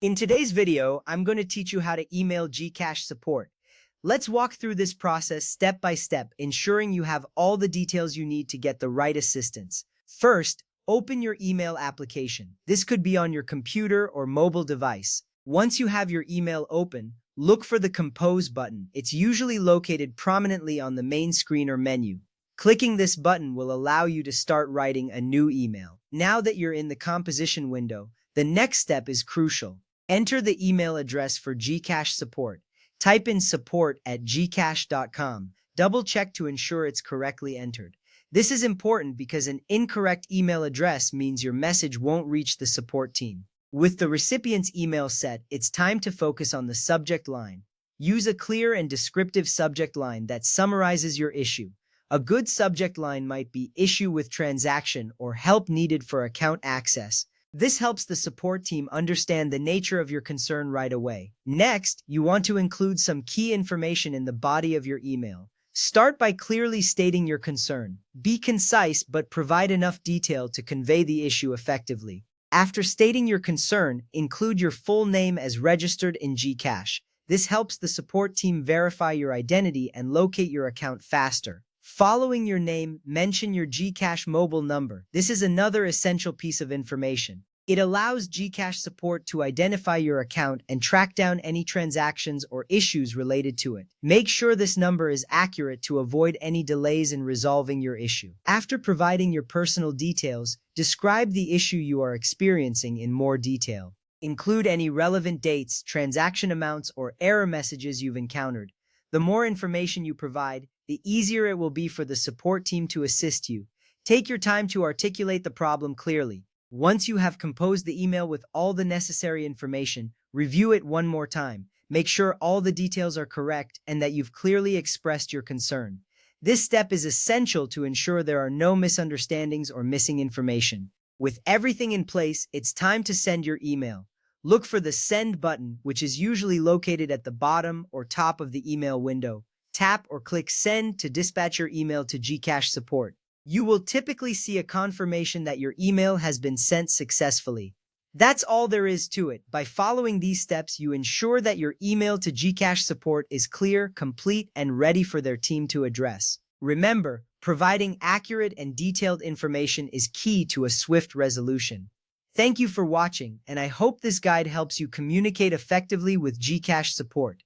In today's video, I'm going to teach you how to email GCash support. Let's walk through this process step by step, ensuring you have all the details you need to get the right assistance. First, open your email application. This could be on your computer or mobile device. Once you have your email open, look for the Compose button. It's usually located prominently on the main screen or menu. Clicking this button will allow you to start writing a new email. Now that you're in the composition window, the next step is crucial. Enter the email address for GCash support. Type in support@gcash.com. Double-check to ensure it's correctly entered. This is important because an incorrect email address means your message won't reach the support team. With the recipient's email set, it's time to focus on the subject line. Use a clear and descriptive subject line that summarizes your issue. A good subject line might be "Issue with transaction" or "Help needed for account access." This helps the support team understand the nature of your concern right away. Next, you want to include some key information in the body of your email. Start by clearly stating your concern. Be concise but provide enough detail to convey the issue effectively. After stating your concern, include your full name as registered in GCash. This helps the support team verify your identity and locate your account faster. Following your name, mention your GCash mobile number. This is another essential piece of information. It allows GCash support to identify your account and track down any transactions or issues related to it. Make sure this number is accurate to avoid any delays in resolving your issue. After providing your personal details, describe the issue you are experiencing in more detail. Include any relevant dates, transaction amounts, or error messages you've encountered. The more information you provide, the easier it will be for the support team to assist you. Take your time to articulate the problem clearly. Once you have composed the email with all the necessary information, review it one more time. Make sure all the details are correct and that you've clearly expressed your concern. This step is essential to ensure there are no misunderstandings or missing information. With everything in place, it's time to send your email. Look for the Send button, which is usually located at the bottom or top of the email window. Tap or click Send to dispatch your email to GCash support. You will typically see a confirmation that your email has been sent successfully. That's all there is to it. By following these steps, you ensure that your email to GCash support is clear, complete, and ready for their team to address. Remember, providing accurate and detailed information is key to a swift resolution. Thank you for watching, and I hope this guide helps you communicate effectively with GCash support.